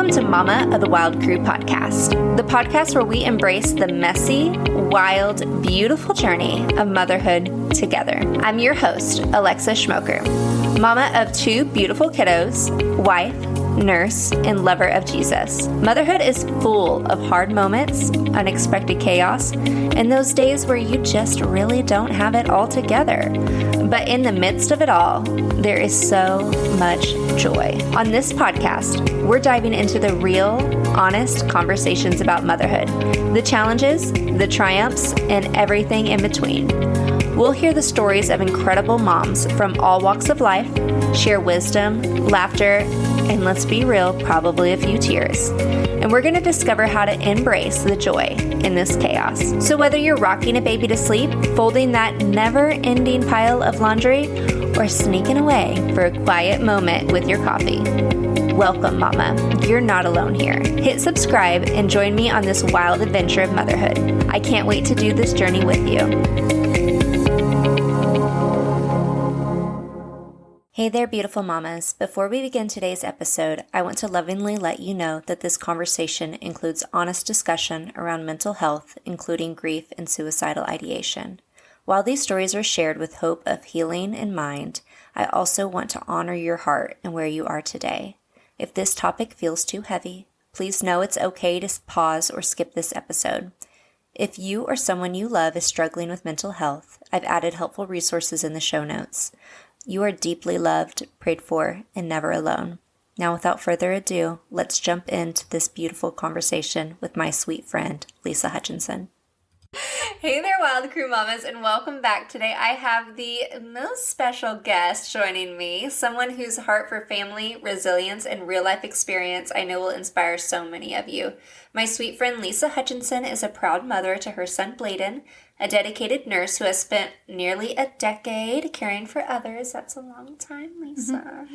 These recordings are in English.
Welcome to Mama of the Wild Crew podcast, the podcast where we embrace the messy, wild, beautiful journey of motherhood together. I'm your host, Alexa Schmoker, mama of two beautiful kiddos, wife, nurse, and lover of Jesus. Motherhood is full of hard moments, unexpected chaos, and those days where you just really don't have it all together. But in the midst of it all, there is so much joy. On this podcast, we're diving into the real, honest conversations about motherhood, the challenges, the triumphs, and everything in between. We'll hear the stories of incredible moms from all walks of life, share wisdom, laughter, and let's be real, probably a few tears. And we're going to discover how to embrace the joy in this chaos. So whether you're rocking a baby to sleep, folding that never-ending pile of laundry, or sneaking away for a quiet moment with your coffee, welcome, Mama. You're not alone here. Hit subscribe and join me on this wild adventure of motherhood. I can't wait to do this journey with you. Hey there, beautiful mamas. Before we begin today's episode, I want to lovingly let you know that this conversation includes honest discussion around mental health, including grief and suicidal ideation. While these stories are shared with hope of healing in mind, I also want to honor your heart and where you are today. If this topic feels too heavy, please know it's okay to pause or skip this episode. If you or someone you love is struggling with mental health, I've added helpful resources in the show notes. You are deeply loved, prayed for, and never alone. Now, without further ado, let's jump into this beautiful conversation with my sweet friend, Lisa Hutchinson. Hey there, Wild Crew Mamas, and welcome back. Today I have the most special guest joining me, someone whose heart for family, resilience, and real-life experience I know will inspire so many of you. My sweet friend Lisa Hutchinson is a proud mother to her son Bladen, a dedicated nurse who has spent nearly a decade caring for others. That's a long time, Lisa.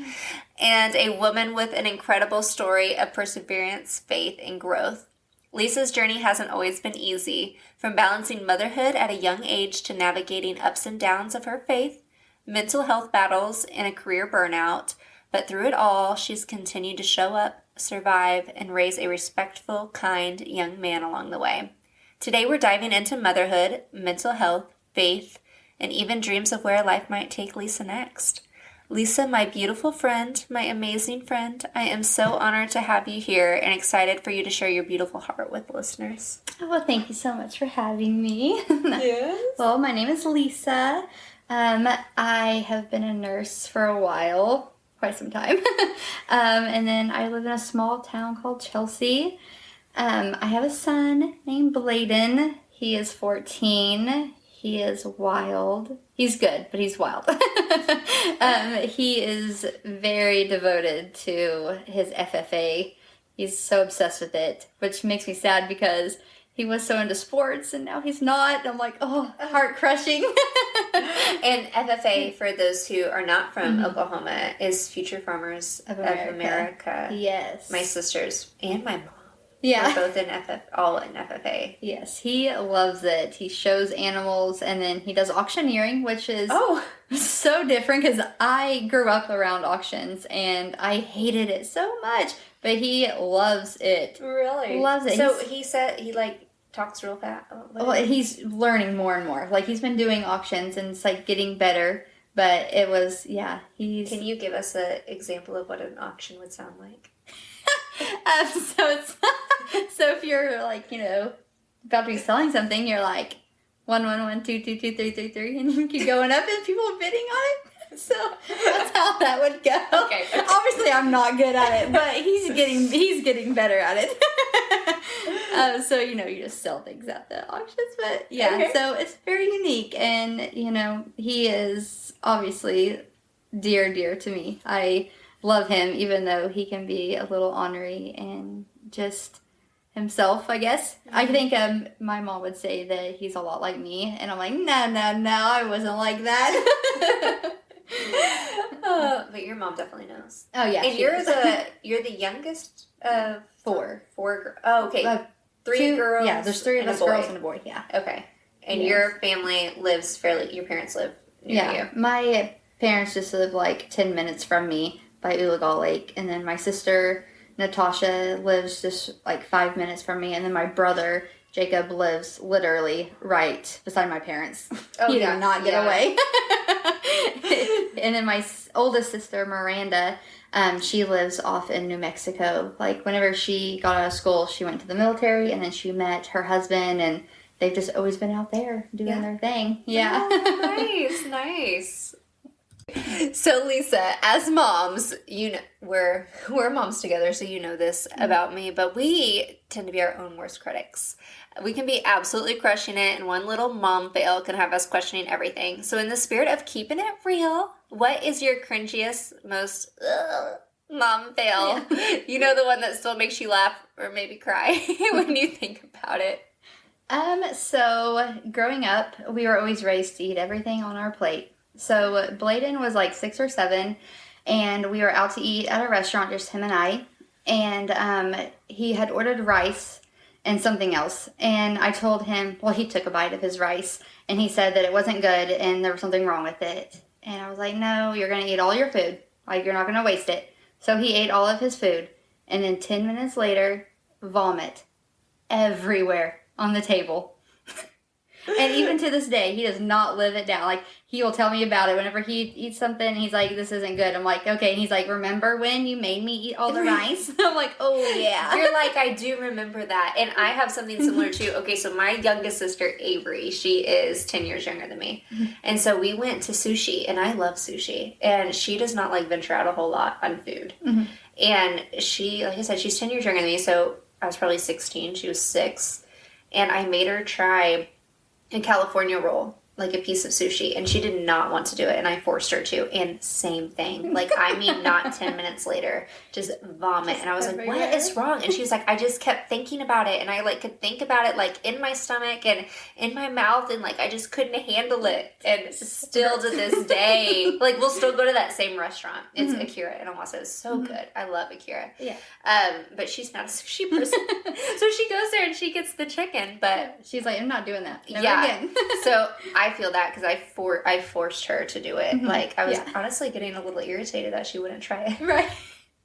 And a woman with an incredible story of perseverance, faith, and growth. Lisa's journey hasn't always been easy, from balancing motherhood at a young age to navigating ups and downs of her faith, mental health battles, and a career burnout. But through it all, she's continued to show up, survive, and raise a respectful, kind young man along the way. Today we're diving into motherhood, mental health, faith, and even dreams of where life might take Lisa next. Lisa, my beautiful friend, my amazing friend, I am so honored to have you here and excited for you to share your beautiful heart with listeners. Oh, well, thank you so much for having me. Yes. Well, my name is Lisa. I have been a nurse for a while, quite some time. And then I live in a small town called Chelsea. I have a son named Bladen. He is 14. He is wild. He's good, but he's wild. He is very devoted to his FFA. He's so obsessed with it, which makes me sad because he was so into sports and now he's not. I'm like, oh, heart crushing. And FFA, for those who are not from Oklahoma, is Future Farmers of America. Yes. My sisters and my mom. Yeah. We're both all in FFA. Yes, he loves it. He shows animals, and then he does auctioneering, which is so different because I grew up around auctions, and I hated it so much. But he loves it. Really? Loves it. So he said he, talks real fast? Well, he's learning more and more. He's been doing auctions, and it's, getting better. But it was, he's... Can you give us an example of what an auction would sound like? So if you're about to be selling something, you're like 1 1 1 2 2 2 3 3 3, and you keep going up, and people are bidding on it. So that's how that would go. Okay. Obviously, I'm not good at it, but he's getting better at it. So you just sell things at the auctions, but So it's very unique, and he is obviously dear to me. I love him, even though he can be a little ornery and just himself, I guess. I think my mom would say that he's a lot like me, and I'm like, no, I wasn't like that. But your mom definitely knows. Oh yeah, and you're the youngest of four. Oh, okay. 3 girls. Yeah, there's 3 of us girls and a boy. Yeah. Okay, and your family lives your parents live near you. My parents just live 10 minutes from me by Ulagal Lake, and then my sister Natasha lives just like 5 minutes from me, and then my brother Jacob lives literally right beside my parents. Oh, He yeah. did not get Yeah. away. And then my oldest sister Miranda, she lives off in New Mexico. Like whenever she got out of school, she went to the military, and then she met her husband, and they've just always been out there doing their thing. Yeah. Oh, nice. So Lisa, as moms, you know, we're moms together, so you know this about me, but we tend to be our own worst critics. We can be absolutely crushing it, and one little mom fail can have us questioning everything. So in the spirit of keeping it real, what is your cringiest, most mom fail? Yeah. You know, the one that still makes you laugh or maybe cry when you think about it. So growing up, we were always raised to eat everything on our plate. So Bladen was like 6 or 7, and we were out to eat at a restaurant, just him and I. And he had ordered rice and something else. And I told him, well, he took a bite of his rice, and he said that it wasn't good and there was something wrong with it. And I was like, no, you're going to eat all your food. Like, you're not going to waste it. So he ate all of his food. And then 10 minutes later, vomit everywhere on the table. And even to this day, he does not live it down. Like, he will tell me about it whenever he eats something. He's like, this isn't good. I'm like, okay. And he's like, remember when you made me eat all the rice? I'm like, oh, yeah. You're like, I do remember that. And I have something similar too. Okay, so my youngest sister, Avery, she is 10 years younger than me. And so we went to sushi, and I love sushi. And she does not like venture out a whole lot on food. Mm-hmm. And she, like I said, she's 10 years younger than me. So I was probably 16. She was 6. And I made her try a California roll, like a piece of sushi, and she did not want to do it, and I forced her to, and same thing. Like, I mean, not 10 minutes later, just vomit, and I was like, what is wrong? And she was like, I just kept thinking about it, and I, like, could think about it, like, in my stomach and in my mouth, and, like, I just couldn't handle it, and still to this day, like, we'll still go to that same restaurant. It's Akira in Owasso. It's so good. I love Akira. Yeah. But she's not a sushi person. So she goes there, and she gets the chicken, but... She's like, I'm not doing that. Never again. So I feel that because I forced her to do it. Like, I was honestly getting a little irritated that she wouldn't try it. Right.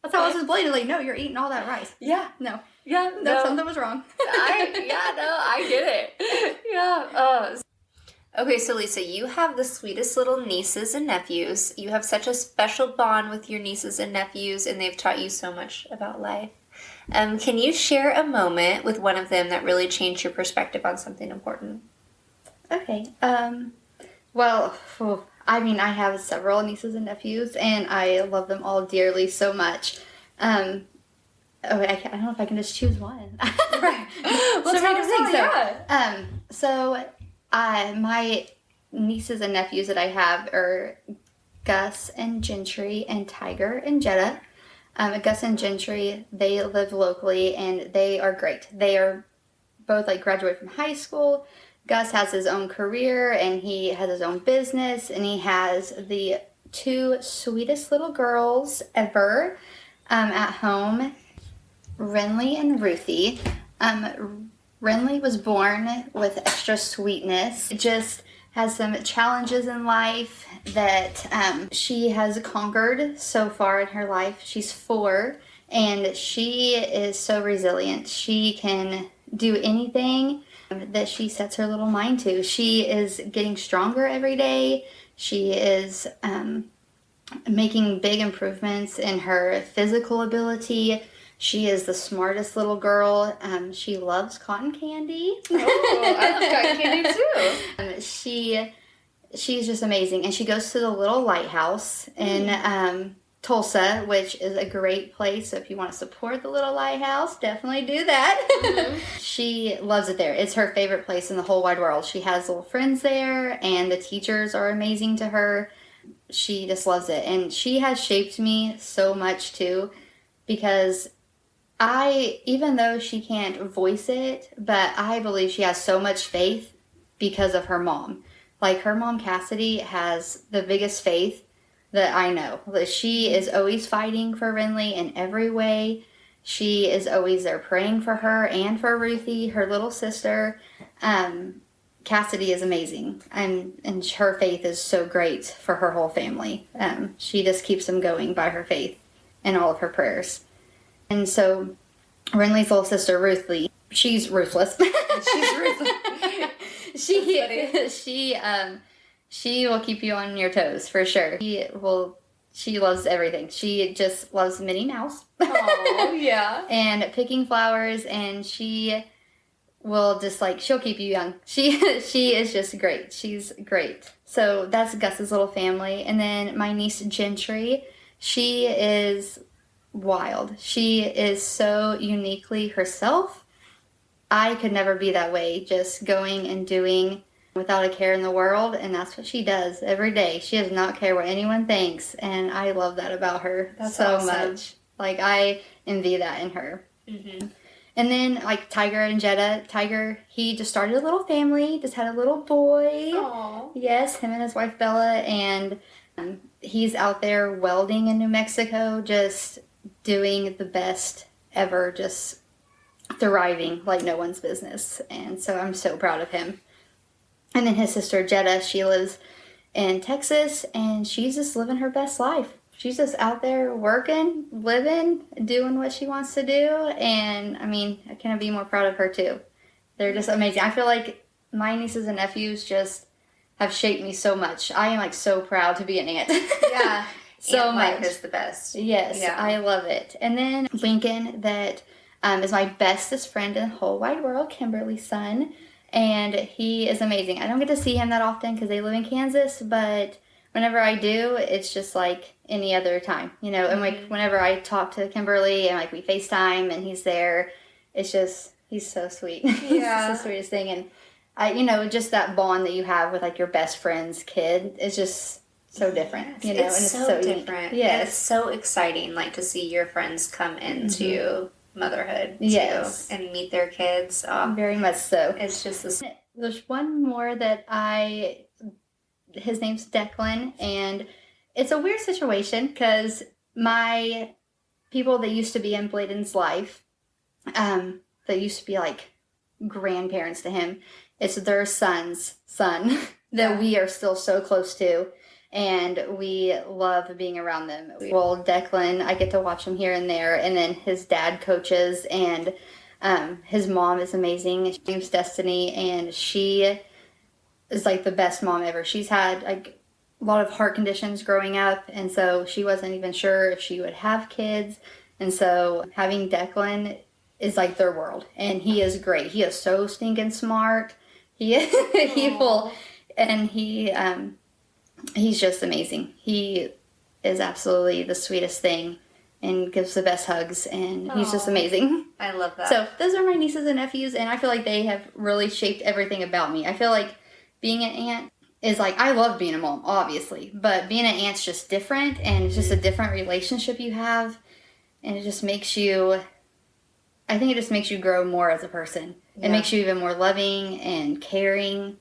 That's how I was just blatantly, no, you're eating all that rice. Yeah. No. Yeah. No. Something was wrong. I get it. Yeah. Okay, so Lisa, you have the sweetest little nieces and nephews. You have such a special bond with your nieces and nephews, and they've taught you so much about life. Can you share a moment with one of them that really changed your perspective on something important? Okay. Well, I mean, I have several nieces and nephews, and I love them all dearly so much. I don't know if I can just choose one. Right. So my nieces and nephews that I have are Gus and Gentry and Tiger and Jetta. Gus and Gentry, they live locally, and they are great. They are both, like, graduated from high school. Gus has his own career, and he has his own business, and he has the 2 sweetest little girls ever at home, Renly and Ruthie. Renly was born with extra sweetness. Just has some challenges in life that she has conquered so far in her life. She's 4, and she is so resilient. She can do anything that she sets her little mind to. She is getting stronger every day. She is making big improvements in her physical ability. She is the smartest little girl. She loves cotton candy. Oh, I love cotton candy too. She's just amazing. And she goes to the little lighthouse in Tulsa, which is a great place. So if you want to support the little lighthouse, definitely do that. Mm-hmm. She loves it there. It's her favorite place in the whole wide world. She has little friends there, and the teachers are amazing to her. She just loves it. And she has shaped me so much too, because even though she can't voice it, but I believe she has so much faith because of her mom. Like, her mom, Cassidy, has the biggest faith that I know. She is always fighting for Renly in every way. She is always there praying for her and for Ruthie, her little sister. Cassidy is amazing, and her faith is so great for her whole family. She just keeps them going by her faith and all of her prayers. And so Renly's little sister, Ruth Lee, she's ruthless. She's ruthless. She will keep you on your toes for sure. She loves everything. She just loves Minnie Mouse. Oh, yeah. And picking flowers, and she will just she'll keep you young. She is just great. She's great. So that's Gus's little family. And then my niece Gentry, she is wild. She is so uniquely herself. I could never be that way, just going and doing without a care in the world, and that's what she does every day. She does not care what anyone thinks, and I love that about her. That's so awesome. much. I envy that in her. Mm-hmm. And then, Tiger and Jetta. Tiger, he just started a little family, just had a little boy. Aww. Yes, him and his wife Bella, and he's out there welding in New Mexico, just doing the best ever, just thriving like no one's business. And so I'm so proud of him. And then his sister Jetta, she lives in Texas, and she's just living her best life. She's just out there working, living, doing what she wants to do. And, I couldn't be more proud of her, too. They're just amazing. I feel like my nieces and nephews just have shaped me so much. I am, so proud to be an aunt. Yeah. So Aunt much. life is the best. Yes, Yeah. I love it. And then Lincoln, that is my bestest friend in the whole wide world, Kimberly's son. And he is amazing. I don't get to see him that often because they live in Kansas, but whenever I do, it's just like any other time, And Mm-hmm. whenever I talk to Kimberly and we FaceTime and he's there, it's just, he's so sweet. Yeah. It's the sweetest thing. And just that bond that you have with your best friend's kid is just so different, Yes, and it's so different. Yes. And it's so exciting, to see your friends come into motherhood, too, Yes. and meet their kids. Oh, Very much so. it's just this. There's one more that his name's Declan, and it's a weird situation because my people that used to be in Bladen's life, that used to be grandparents to him, it's their son's son that we are still so close to, and we love being around them. Well, Declan, I get to watch him here and there, and then his dad coaches, and his mom is amazing. Her name's Destiny, and she is the best mom ever. She's had a lot of heart conditions growing up, and so she wasn't even sure if she would have kids. And so having Declan is their world, and he is great. He is so stinking smart. He's just amazing. He is absolutely the sweetest thing and gives the best hugs, and he's just amazing. I love that. So those are my nieces and nephews, and I feel like they have really shaped everything about me. I feel like being an aunt is I love being a mom, obviously, but being an aunt's just different, and it's just a different relationship you have, and it just makes you, I think it just makes you grow more as a person. Yeah. It makes you even more loving and caring.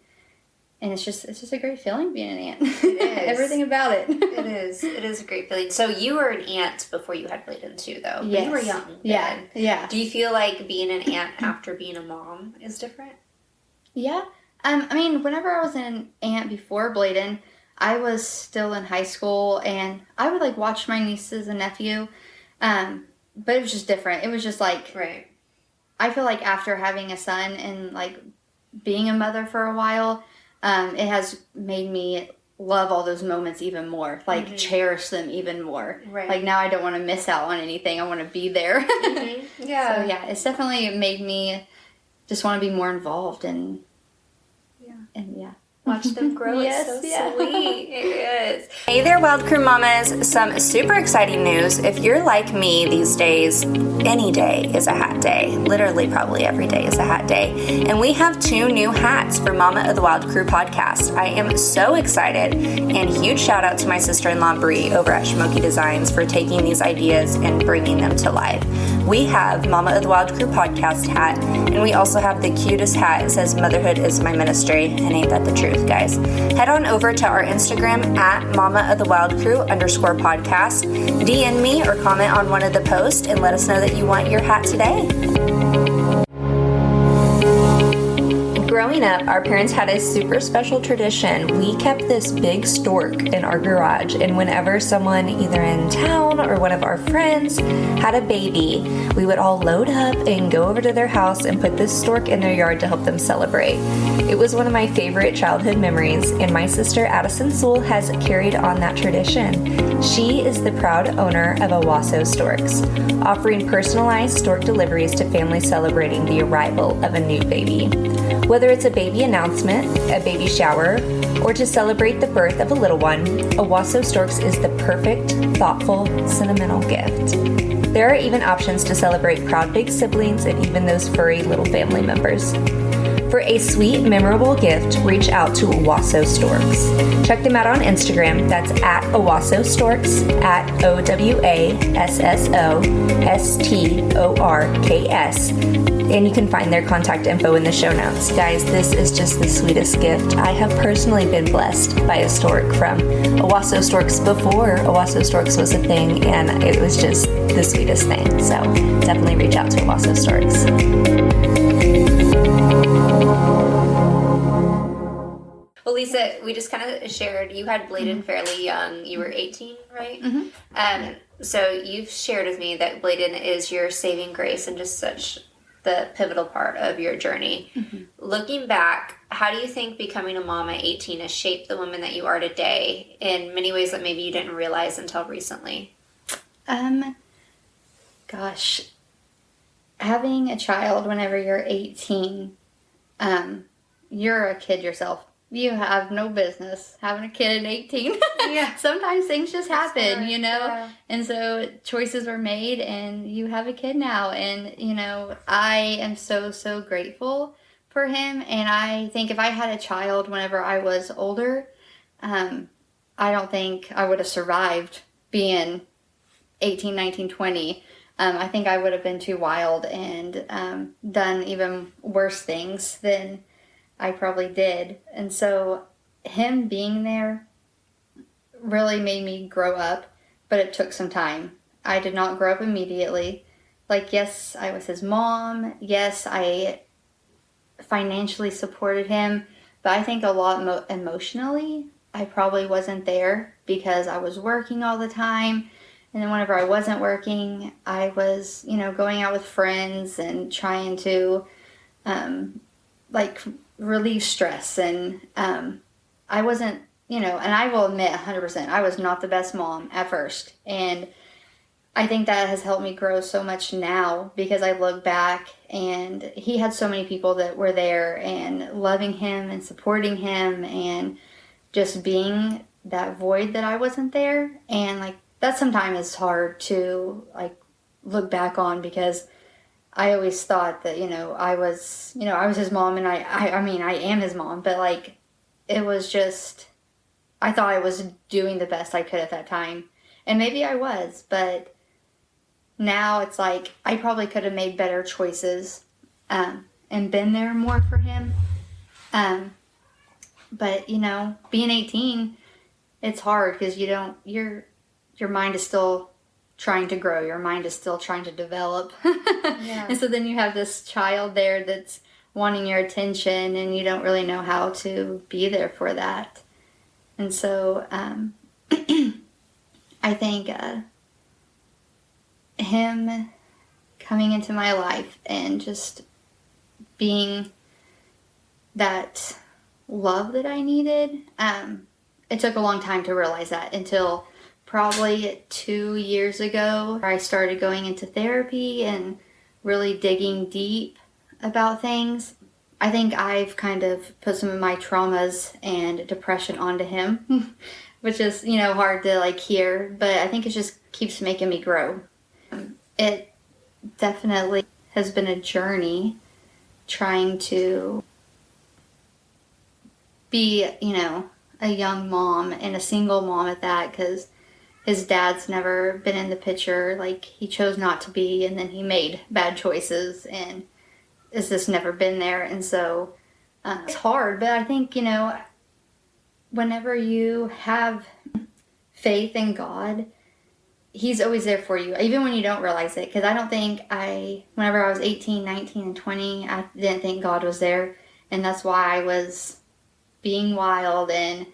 And it's just a great feeling being an aunt. It is. Everything about it. It is. It is a great feeling. So you were an aunt before you had Bladen too, though. Yes. You were young. Yeah. Then. Yeah. Do you feel like being an aunt after being a mom is different? Yeah. Whenever I was an aunt before Bladen, I was still in high school, and I would watch my nieces and nephew, but it was just different. It was just right. I feel like after having a son and being a mother for a while, it has made me love all those moments even more, cherish them even more. Right. Now I don't want to miss out on anything. I want to be there. Mm-hmm. Yeah. So yeah, it's definitely made me just want to be more involved and yeah. Watch them grow. Yes, it's so yeah. sweet. It is. Hey there, Wild Crew Mamas. Some super exciting news. If you're like me these days, any day is a hat day. Literally, probably every day is a hat day. And we have 2 new hats for Mama of the Wild Crew podcast. I am so excited. And huge shout out to my sister-in-law, Brie, over at Schmoky Designs for taking these ideas and bringing them to life. We have Mama of the Wild Crew podcast hat, and we also have the cutest hat. It says, "Motherhood is my ministry," and ain't that the truth, guys? Head on over to our Instagram at Mama of the Wild Crew _podcast. DM me or comment on one of the posts and let us know that you want your hat today. Growing up, our parents had a super special tradition. We kept this big stork in our garage, and whenever someone either in town or one of our friends had a baby, we would all load up and go over to their house and put this stork in their yard to help them celebrate. It was one of my favorite childhood memories, and my sister Addison Sewell has carried on that tradition. She is the proud owner of Owasso Storks, offering personalized stork deliveries to families celebrating the arrival of a new baby. Whether it's a baby announcement, a baby shower, or to celebrate the birth of a little one, Owasso Storks is the perfect, thoughtful, sentimental gift. There are even options to celebrate proud big siblings and even those furry little family members. For a sweet, memorable gift, reach out to Owasso Storks. Check them out on Instagram. That's at Owasso Storks, at OWASSOSTORKS. And you can find their contact info in the show notes. Guys, this is just the sweetest gift. I have personally been blessed by a stork from Owasso Storks before Owasso Storks was a thing, and it was just the sweetest thing. So definitely reach out to Owasso Storks. Well, Lisa, we just kind of shared, you had Bladen fairly young. You were 18, right? Mm-hmm. So you've shared with me that Bladen is your saving grace and just such the pivotal part of your journey. Mm-hmm. Looking back, how do you think becoming a mom at 18 has shaped the woman that you are today in many ways that maybe you didn't realize until recently? Gosh, having a child whenever you're 18, you're a kid yourself. You have no business having a kid at 18. Yeah. Sometimes things just happen, you know? Yeah. And so choices were made and you have a kid now. And, you know, I am so, so grateful for him. And I think if I had a child whenever I was older, I don't think I would have survived being 18, 19, 20. I think I would have been too wild and done even worse things than I probably did. And so him being there really made me grow up, but it took some time. I did not grow up immediately. Like, yes, I was his mom. Yes, I financially supported him, but I think a lot emotionally, I probably wasn't there because I was working all the time. And then whenever I wasn't working, I was, you know, going out with friends and trying to, relieve stress. And I wasn't, you know, and I will admit 100%, I was not the best mom at first. And I think that has helped me grow so much now because I look back and he had so many people that were there and loving him and supporting him and just being that void that I wasn't there. And like, that sometimes is hard to like look back on because I always thought that, I was his mom and I mean, I am his mom, but like, it was just, I thought I was doing the best I could at that time. And maybe I was, but now it's like, I probably could have made better choices, and been there more for him. But being 18, it's hard because your mind is still trying to grow. Your mind is still trying to develop. Yeah. And so then you have this child there that's wanting your attention and you don't really know how to be there for that. And so I think him coming into my life and just being that love that I needed, it took a long time to realize that until probably 2 years ago, I started going into therapy and really digging deep about things. I think I've kind of put some of my traumas and depression onto him, which is, hard to like hear, but I think it just keeps making me grow. It definitely has been a journey trying to be, a young mom and a single mom at that, because his dad's never been in the picture. Like, he chose not to be, and then he made bad choices, and it's just never been there. And so it's hard, but I think, whenever you have faith in God, he's always there for you, even when you don't realize it. Because I don't think whenever I was 18, 19, and 20, I didn't think God was there. And that's why I was being wild and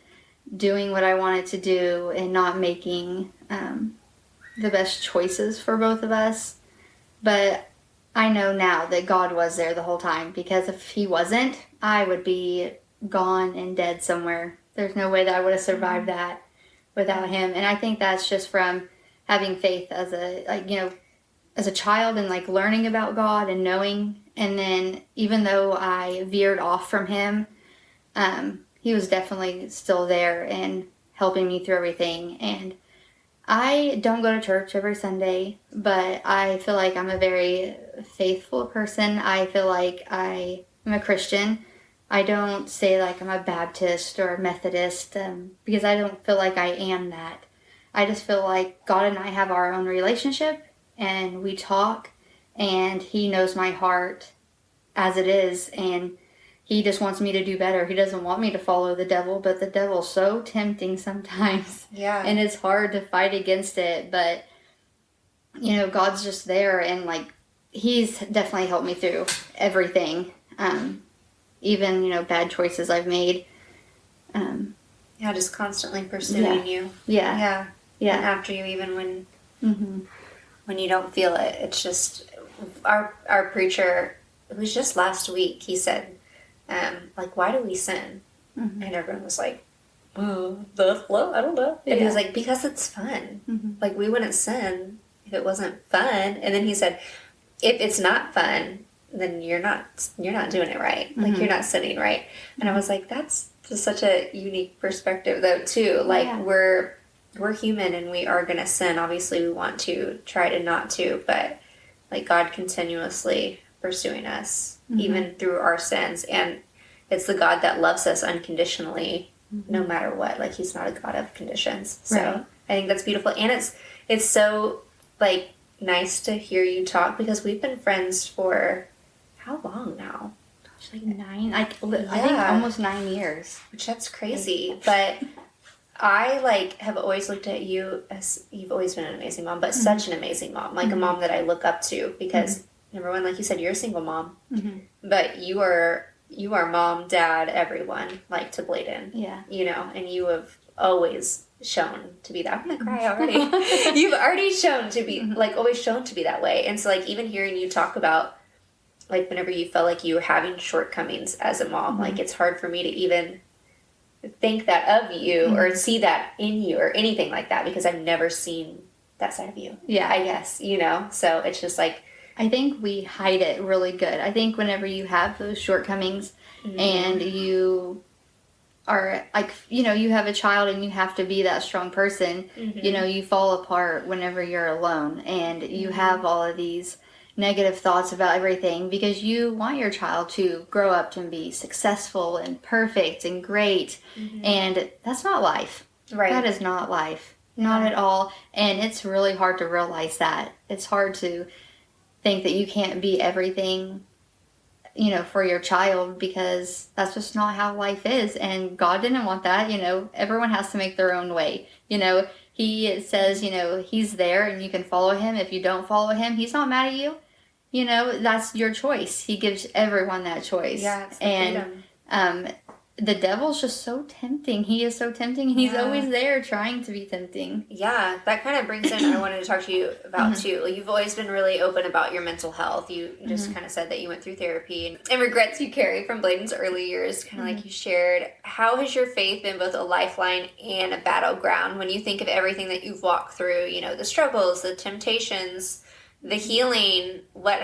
doing what I wanted to do and not making the best choices for both of us. But I know now that God was there the whole time, because if he wasn't, I would be gone and dead somewhere. There's no way that I would have survived that without him. And I think that's just from having faith as as a child, and like learning about God and knowing. And then even though I veered off from him, he was definitely still there and helping me through everything. And I don't go to church every Sunday, but I feel like I'm a very faithful person. I feel like I am a Christian. I don't say like I'm a Baptist or a Methodist, because I don't feel like I am that. I just feel like God and I have our own relationship, and we talk, and he knows my heart as it is, and he just wants me to do better. He doesn't want me to follow the devil, but the devil's so tempting sometimes. Yeah. And it's hard to fight against it, but God's just there, and like he's definitely helped me through everything. Even, bad choices I've made. Yeah, just constantly pursuing you. Yeah. Yeah. Yeah. And after you, even when you don't feel it, it's just our preacher, it was just last week, he said, like, why do we sin? And everyone was like, well, I don't know. And he was like, because it's fun. Like, we wouldn't sin if it wasn't fun. And then he said, if it's not fun, then you're not doing it right. Like, you're not sinning right. And I was like, that's just such a unique perspective, though, too. Like, we're human, and we are going to sin. Obviously, we want to try to not to, but like God continuously pursuing us, even through our sins. And it's the God that loves us unconditionally, no matter what. Like, he's not a God of conditions. So I think that's beautiful. And it's so like nice to hear you talk, because we've been friends for how long now? Gosh, like 9, I think almost 9 years. Which, that's crazy. But I have always looked at you as, you've always been an amazing mom, but such an amazing mom, like a mom that I look up to, because number one, like you said, you're a single mom, but you are mom, dad, everyone, like to Bladen, and you have always shown to be that. I'm gonna cry already. You've already shown to be always shown to be that way. And so like even hearing you talk about like whenever you felt like you were having shortcomings as a mom, like it's hard for me to even think that of you or see that in you or anything like that, because I've never seen that side of you. Yeah. I guess, so it's just like, I think we hide it really good. I think whenever you have those shortcomings and you are like, you have a child and you have to be that strong person, you fall apart whenever you're alone, and you have all of these negative thoughts about everything, because you want your child to grow up to be successful and perfect and great, and that's not life. Right. That is not life. Not at all. And it's really hard to realize that. It's hard to think that you can't be everything, for your child, because that's just not how life is. And God didn't want that. Everyone has to make their own way. He says, he's there and you can follow him. If you don't follow him, he's not mad at you. That's your choice. He gives everyone that choice. Yeah, it's the freedom. The devil's just so tempting. He is so tempting, and he's always there trying to be tempting. Yeah, that kind of brings in I wanted to talk to you about too. You've always been really open about your mental health. You just kind of said that you went through therapy and regrets you carry from Bladen's early years, kind of like you shared. How has your faith been both a lifeline and a battleground when you think of everything that you've walked through, the struggles, the temptations, the healing? What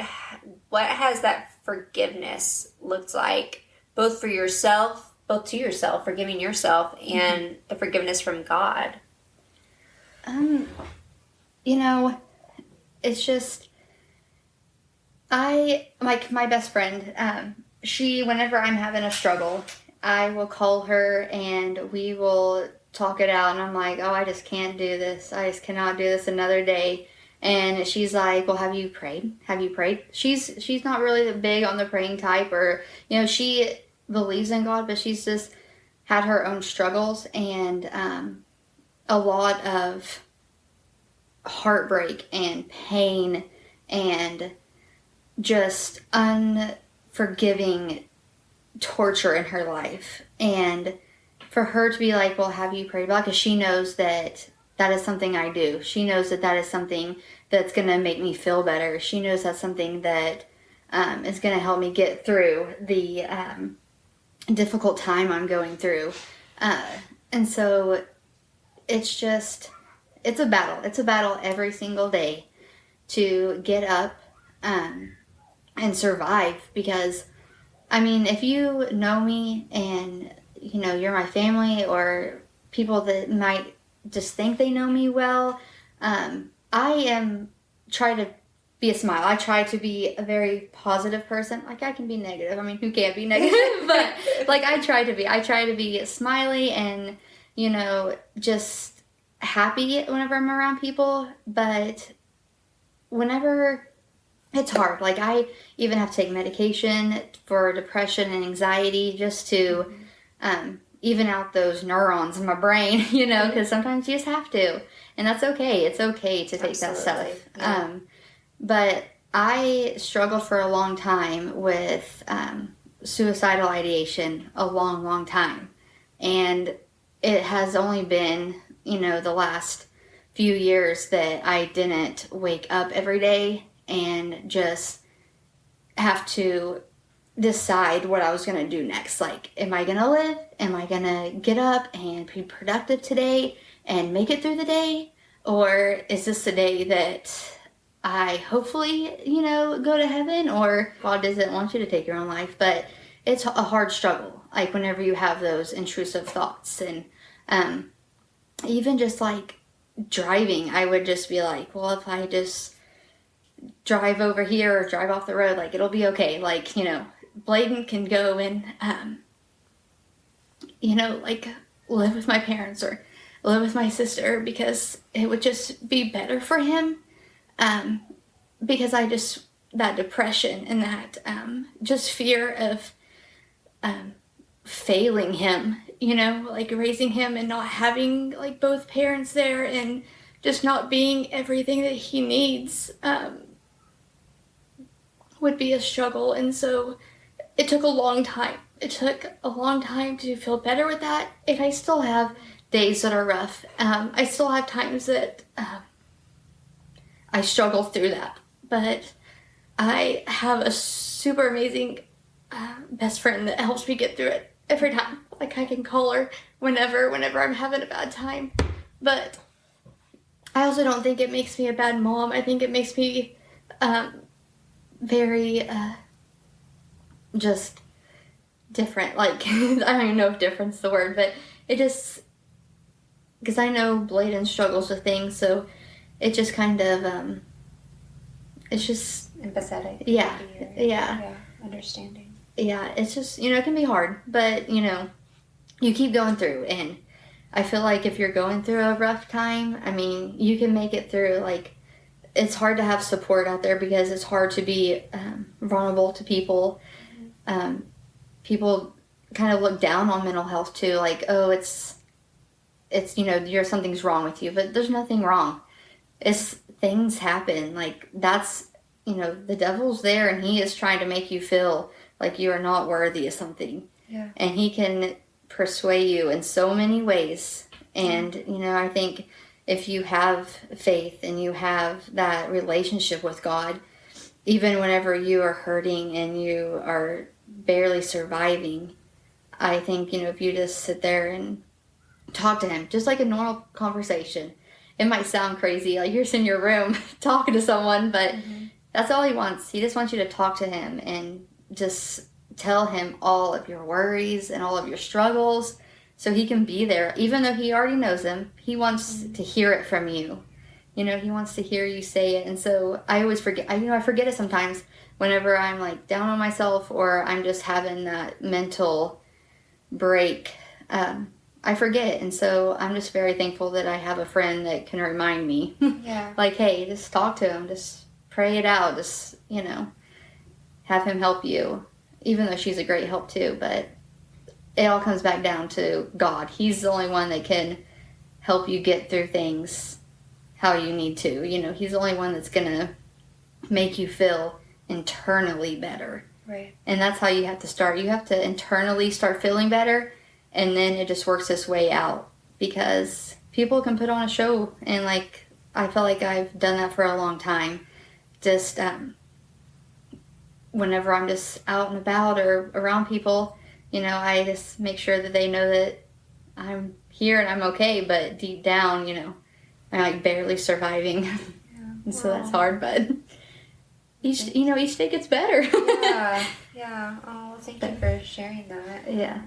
has that forgiveness looked like, both to yourself, forgiving yourself, and the forgiveness from God? It's just, my best friend, she, whenever I'm having a struggle, I will call her and we will talk it out, and I'm like, oh, I just can't do this. I just cannot do this another day. And she's like, well, have you prayed? She's not really big on the praying type, or, she believes in God, but she's just had her own struggles and a lot of heartbreak and pain and just unforgiving torture in her life. And for her to be like, well, have you prayed about it? Because she knows that is something I do. She knows that is something that's going to make me feel better. She knows that's something that is going to help me get through the difficult time I'm going through. And so it's a battle. It's a battle every single day to get up and survive. Because, I mean, if you know me and, you know, you're my family or people that might just think they know me well, try to be a smile. I try to be a very positive person. Like, I can be negative. I mean, who can't be negative? But, like, I try to be smiley and, you know, just happy whenever I'm around people. But whenever it's hard, like, I even have to take medication for depression and anxiety just to even out those neurons in my brain, you know, because sometimes you just have to. And that's okay. It's okay to take that stuff. Yeah. But I struggled for a long time with suicidal ideation, a long, long time. And it has only been, you know, the last few years that I didn't wake up every day and just have to decide what I was going to do next. Like, am I going to live? Am I going to get up and be productive today and make it through the day? Or is this a day that I hopefully, you know, go to heaven? Or God doesn't want you to take your own life. But it's a hard struggle, like, whenever you have those intrusive thoughts. And even just, like, driving, I would just be like, well, if I just drive over here or drive off the road, like, it'll be okay. Like, you know, Bladen can go and, you know, like, live with my parents or live with my sister because it would just be better for him. Because that depression and that just fear of failing him, you know, like raising him and not having like both parents there and just not being everything that he needs would be a struggle. And so it took a long time. It took a long time to feel better with that. And I still have days that are rough. I still have times that I struggle through that. But I have a super amazing best friend that helps me get through it every time. Like, I can call her whenever I'm having a bad time. But I also don't think it makes me a bad mom. I think it makes me very just different. Like, I don't even know if different's the word, but it just, because I know Bladen struggles with things, so it just kind of, it's just empathetic. Yeah. Understanding. Yeah, it's just, you know, it can be hard, but, you know, you keep going through. And I feel like if you're going through a rough time, I mean, you can make it through. Like, it's hard to have support out there because it's hard to be vulnerable to people. People kind of look down on mental health too, like, oh, it's you know, something's wrong with you, but there's nothing wrong. It's things happen. Like, that's, you know, the devil's there and he is trying to make you feel like you are not worthy of something. Yeah. And he can persuade you in so many ways. And, you know, I think if you have faith and you have that relationship with God, even whenever you are hurting and you are barely surviving, I think, you know, if you just sit there and talk to him, just like a normal conversation. It might sound crazy, like you're just in your room talking to someone, but that's all he wants. He just wants you to talk to him and just tell him all of your worries and all of your struggles so he can be there. Even though he already knows them, he wants to hear it from you. You know, he wants to hear you say it. And so I always forget, I forget it sometimes whenever I'm like down on myself or I'm just having that mental break. I forget. And so I'm just very thankful that I have a friend that can remind me. Yeah. Like, hey, just talk to him. Just pray it out. Just, you know, have him help you. Even though she's a great help too. But it all comes back down to God. He's the only one that can help you get through things how you need to. You know, he's the only one that's going to make you feel internally better. Right. And that's how you have to start. You have to internally start feeling better, and then it just works its way out. Because people can put on a show, and like I feel like I've done that for a long time. Just whenever I'm just out and about or around people, you know, I just make sure that they know that I'm here and I'm okay. But deep down, you know, I'm like barely surviving, and so that's hard. But each day gets better. Yeah. Oh, well, thank you for sharing that. Yeah.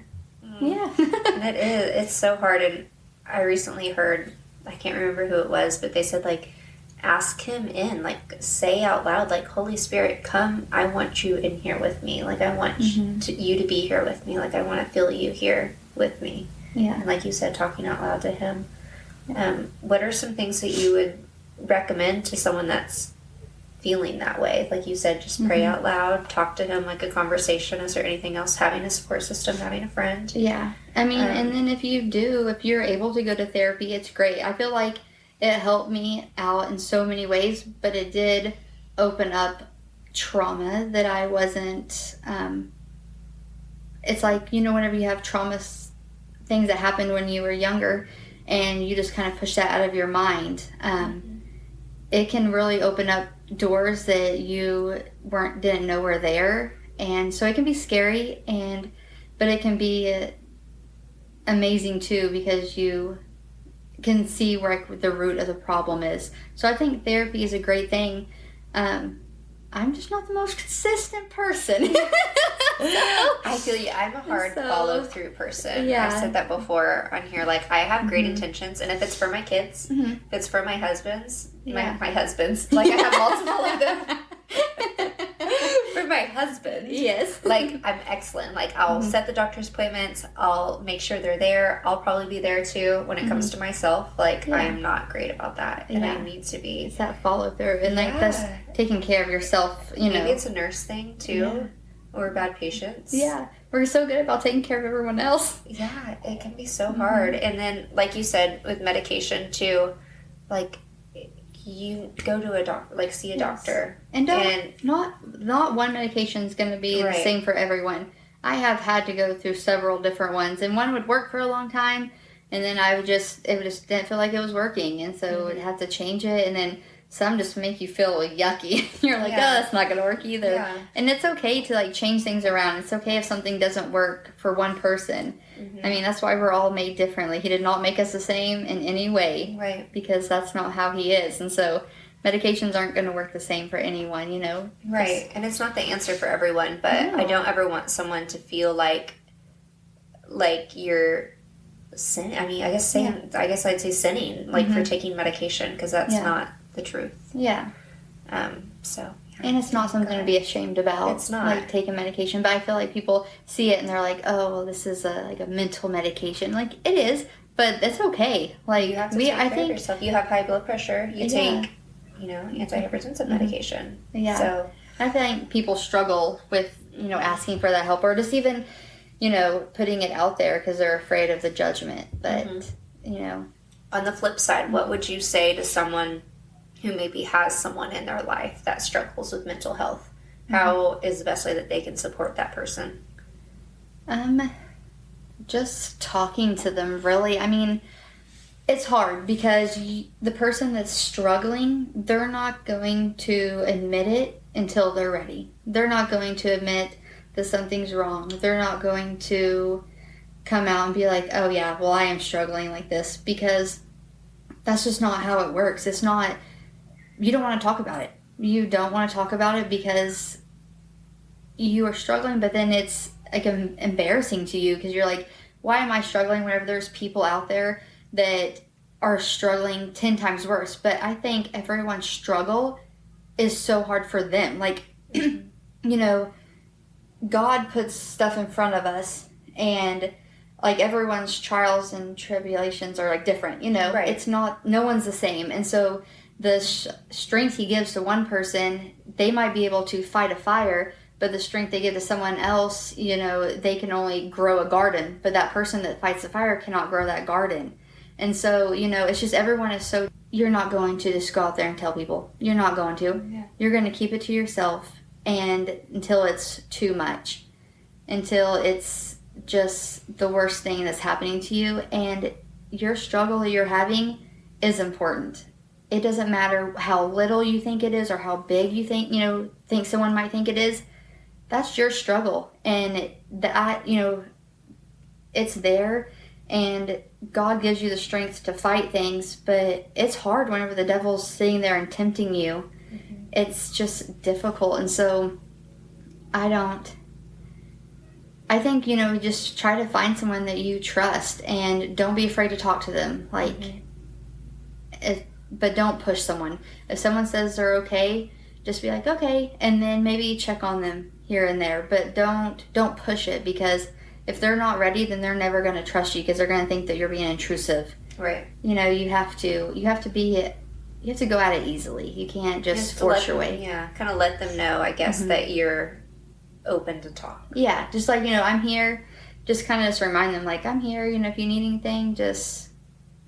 Yeah. And it's so hard. And I recently heard, I can't remember who it was, but they said, like, ask him in, like, say out loud, like, Holy Spirit, come, I want you in here with me. Like, I want you to be here with me. Like, I want to feel you here with me. Yeah. And like you said, talking out loud to him. What are some things that you would recommend to someone that's feeling that way? Like you said, just pray out loud, talk to him like a conversation. Is there anything else? Having a support system, having a friend? Yeah. I mean, and then if you're able to go to therapy, it's great. I feel like it helped me out in so many ways, but it did open up trauma that I wasn't, it's like, you know, whenever you have trauma, things that happened when you were younger, and you just kind of push that out of your mind, it can really open up doors that you didn't know were there. And so it can be scary, but it can be amazing too, because you can see where the root of the problem is. So I think therapy is a great thing. I'm just not the most consistent person. I feel you. I'm a hard follow-through person. Yeah. I've said that before on here. Like, I have great intentions, and if it's for my kids, if it's for my husbands, my husbands, like, I have multiple of them. For my husband, yes, like, I'm excellent. Like, I'll set the doctor's appointments. I'll make sure they're there. I'll probably be there too. When it comes to myself, like, I'm not great about that, and I need to be. It's that follow through, and like that's taking care of yourself. You know, maybe it's a nurse thing too, or bad patients. Yeah, we're so good about taking care of everyone else. Yeah, it can be so hard, and then, like you said, with medication too, like, you go to a doctor, like, see a doctor. And not one medication is going to be the same for everyone. I have had to go through several different ones, and one would work for a long time, and then it just didn't feel like it was working, and so I'd have to change it, and then some just make you feel yucky. You're like, oh, that's not going to work either. Yeah. And it's okay to, like, change things around. It's okay if something doesn't work for one person. I mean, that's why we're all made differently. He did not make us the same in any way. Right. Because that's not how he is. And so medications aren't going to work the same for anyone, you know? Right. And it's not the answer for everyone, but I don't ever want someone to feel like you're sinning. I mean, I guess I'd say sinning, like, for taking medication, because that's not the truth. Yeah. So. And it's not something to be ashamed about. It's not. Like, taking medication. But I feel like people see it and they're like, oh, well, this is a mental medication. Like, it is, but it's okay. Like, you have to take care of yourself. You have high blood pressure. You take, antihypertensive medication. Yeah. So I think people struggle with, asking for that help, or just even, putting it out there because they're afraid of the judgment. But, On the flip side, what would you say to someone who maybe has someone in their life that struggles with mental health? How is the best way that they can support that person? Just talking to them, really. I mean, it's hard because the person that's struggling, they're not going to admit it until they're ready. They're not going to admit that something's wrong. They're not going to come out and be like, oh yeah, well, I am struggling like this, because that's just not how it works. It's not. You don't want to talk about it. You don't want to talk about it because you are struggling, but then it's like embarrassing to you because you're like, why am I struggling whenever there's people out there that are struggling 10 times worse? But I think everyone's struggle is so hard for them. Like, God puts stuff in front of us, and like, everyone's trials and tribulations are like different, Right. It's not, no one's the same. And so the strength he gives to one person, they might be able to fight a fire, but the strength they give to someone else, they can only grow a garden, but that person that fights the fire cannot grow that garden. And so, it's just, everyone is so, you're not going to just go out there and tell people. You're not going to. Yeah. You're going to keep it to yourself, and until it's too much, until it's just the worst thing that's happening to you, and your struggle that you're having is important. It doesn't matter how little you think it is or how big you think someone might think it is. That's your struggle, and it's there, and God gives you the strength to fight things, but it's hard whenever the devil's sitting there and tempting you. Mm-hmm. It's just difficult, and so I think, just try to find someone that you trust, and don't be afraid to talk to them, but don't push someone. If someone says they're okay, just be like, okay, and then maybe check on them here and there, but don't push it, because if they're not ready, then they're never going to trust you, because they're going to think that you're being intrusive. Right. You have to go at it easily. You can't just force your way. Yeah, kind of let them know, I guess, that you're open to talk. Yeah, just like, I'm here. Just kind of just remind them, like, I'm here. If you need anything, just,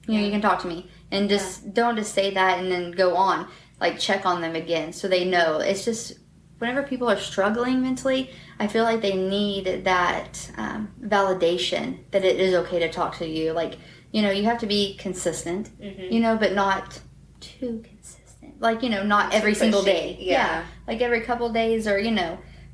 you can talk to me. And just don't just say that and then go on. Like, check on them again so they know. It's just, whenever people are struggling mentally, I feel like they need that validation that it is okay to talk to you. Like, you have to be consistent, but not too consistent. Like, not every single day. Yeah. Like every couple days or,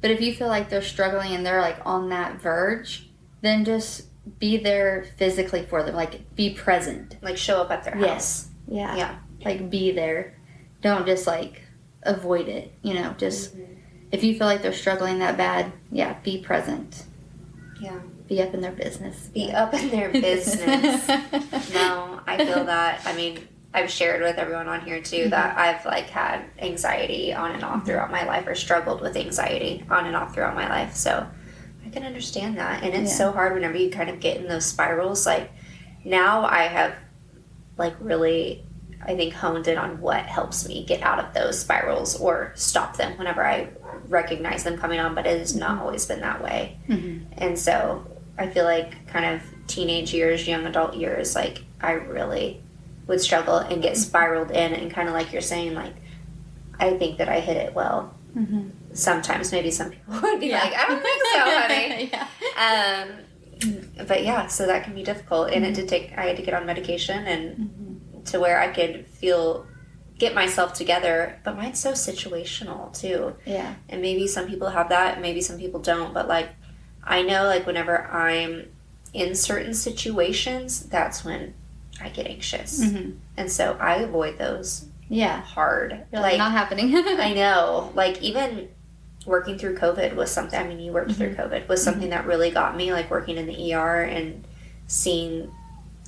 But if you feel like they're struggling and they're, like, on that verge, then just be there physically for them. Like, be present. Like, show up at their house. Yes. Yeah. Like, be there. Don't just, like, avoid it. Just... If you feel like they're struggling that bad, be present. Yeah. Be up in their business. Be up in their business. No, I feel that. I mean, I've shared with everyone on here, too, that I've, had anxiety on and off throughout my life, or struggled with anxiety on and off throughout my life. So I can understand that. And it's so hard whenever you kind of get in those spirals. Like, now I have, really, I think, honed in on what helps me get out of those spirals or stop them whenever I recognize them coming on, but it has not always been that way. And so I feel like kind of teenage years, young adult years, I really would struggle and get spiraled in, and kind of like you're saying, I think that I hit it well. Sometimes maybe some people would be like, I don't think so, honey. But so that can be difficult, and I had to get on medication and to where I could get myself together, but mine's so situational too. Yeah. And maybe some people have that, maybe some people don't, but I know whenever I'm in certain situations, that's when I get anxious. And so I avoid those. Yeah. Hard. You're not happening. I know. Even working through COVID was something, I mean, you worked through COVID, was something that really got me, working in the ER and seeing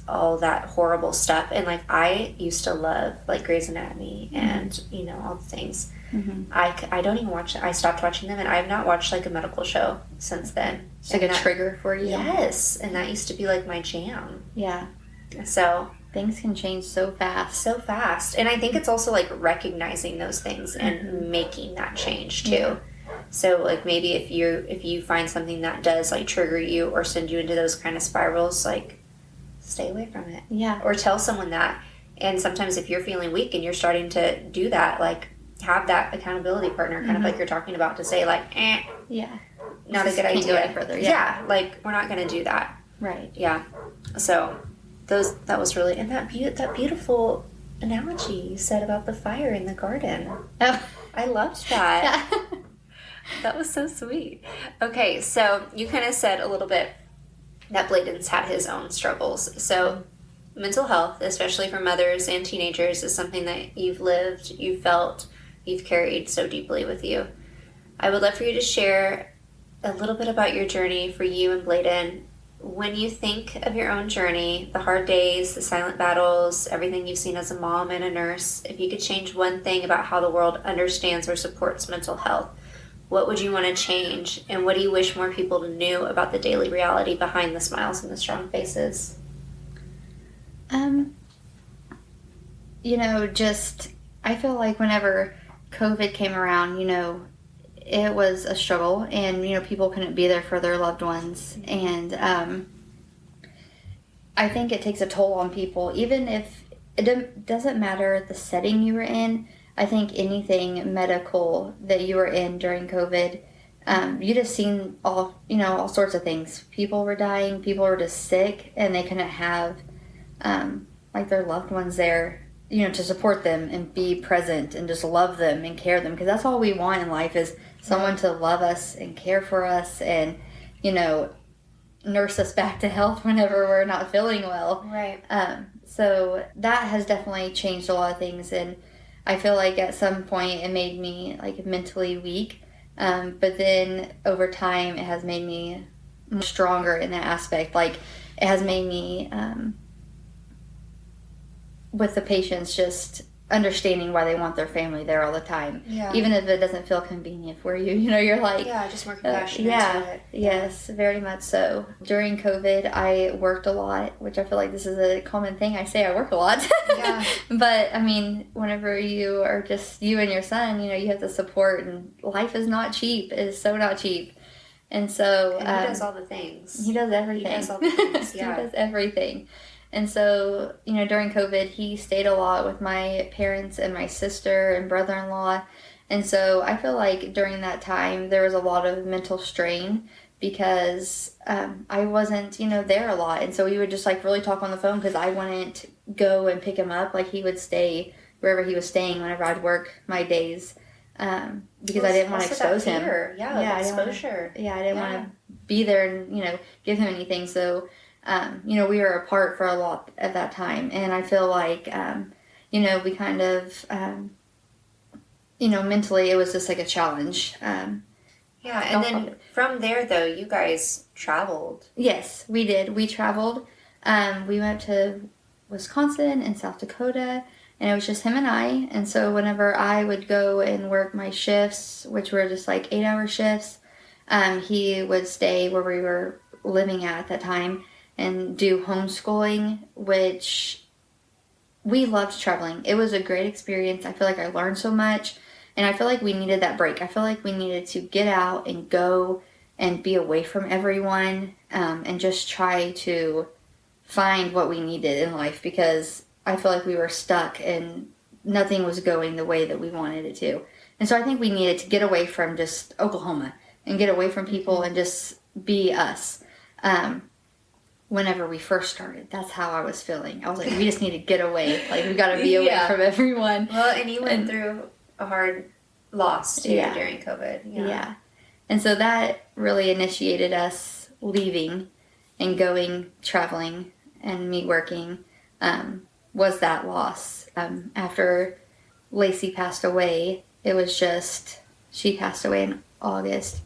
all that horrible stuff. And I used to love Grey's Anatomy and all the things. I don't even watch it. I stopped watching them, and I have not watched a medical show since then. It's a trigger for you. Yes, and that used to be my jam. Yeah. So things can change so fast. And I think it's also recognizing those things and making that change too. So maybe if you find something that does trigger you or send you into those kind of spirals, stay away from it. Yeah. Or tell someone that. And sometimes if you're feeling weak and you're starting to do that, have that accountability partner, kind of like you're talking about, to say yeah, not a good idea. Go any further. Yeah. We're not going to do that. Right. Yeah. So that was really, and that beautiful analogy you said about the fire in the garden. Oh. I loved that. Yeah. That was so sweet. Okay, so you kind of said a little bit that Bladen's had his own struggles. So mental health, especially for mothers and teenagers, is something that you've lived, you've felt, you've carried so deeply with you. I would love for you to share a little bit about your journey for you and Bladen. When you think of your own journey, the hard days, the silent battles, everything you've seen as a mom and a nurse, if you could change one thing about how the world understands or supports mental health, what would you want to change? And what do you wish more people knew about the daily reality behind the smiles and the strong faces? I feel like whenever COVID came around, it was a struggle, and, people couldn't be there for their loved ones. And I think it takes a toll on people, even if it doesn't matter the setting you were in. I think anything medical that you were in during COVID, you just seen all sorts of things. People were dying, people were just sick, and they couldn't have like their loved ones there, to support them and be present and just love them and care them, because that's all we want in life is someone to love us and care for us and nurse us back to health whenever we're not feeling well. Right. So that has definitely changed a lot of things, and I feel like at some point it made me like mentally weak, but then over time it has made me more stronger in that aspect. Like it has made me with the patients just understanding why they want their family there all the time. Yeah. Even if it doesn't feel convenient for you, you're like... Yeah, just more compassionate to it. Yes, very much so. During COVID, I worked a lot, which I feel like this is a common thing. I say I work a lot. Yeah. But, I mean, whenever you are just you and your son, you have to support, and life is not cheap. It is so not cheap. And so... And he does all the things. He does everything. He does all the things, yeah. He does everything. And so, during COVID, he stayed a lot with my parents and my sister and brother-in-law. And so I feel like during that time, there was a lot of mental strain because I wasn't, there a lot. And so we would just really talk on the phone because I wouldn't go and pick him up. Like he would stay wherever he was staying whenever I'd work my days because I didn't want to expose him. Yeah, exposure. I didn't want to be there and, give him anything. So... we were apart for a lot at that time, and I feel like, we kind of, mentally it was just like a challenge. And then from there, though, you guys traveled. Yes, we did. We traveled. We went to Wisconsin and South Dakota, and it was just him and I, and so whenever I would go and work my shifts, which were just 8-hour shifts, he would stay where we were living at that time, and do homeschooling, which we loved traveling. It was a great experience. I feel like I learned so much, and I feel like we needed that break. I feel like we needed to get out and go and be away from everyone, and just try to find what we needed in life, because I feel like we were stuck and nothing was going the way that we wanted it to. And so I think we needed to get away from just Oklahoma and get away from people and just be us. Whenever we first started, that's how I was feeling. I was like, we just need to get away. We got to be away from everyone. Well, and you went through a hard loss, too, during COVID. Yeah. And so that really initiated us leaving and going traveling, and me working, was that loss. After Lacey passed away, it was just, she passed away in August,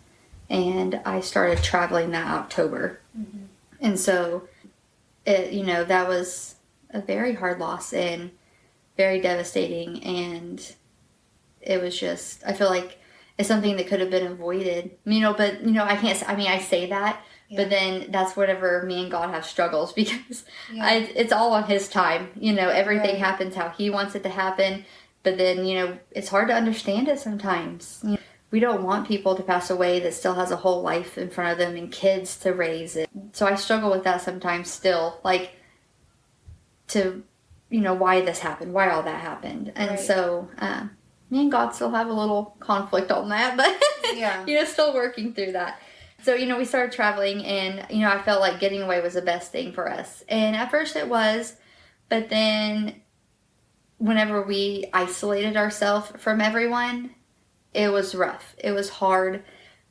and I started traveling that October. Mm-hmm. And so, that was a very hard loss and very devastating. And it was just, I feel like it's something that could have been avoided, but, I can't, I say that, but then that's whenever me and God have struggles, because it's all on His time. Everything happens how He wants it to happen. But then, it's hard to understand it sometimes. We don't want people to pass away that still has a whole life in front of them and kids to raise it. So I struggle with that sometimes still, why this happened, why all that happened. And so me and God still have a little conflict on that, but still working through that. So, we started traveling, and, I felt like getting away was the best thing for us. And at first it was, but then whenever we isolated ourselves from everyone, it was rough. It was hard.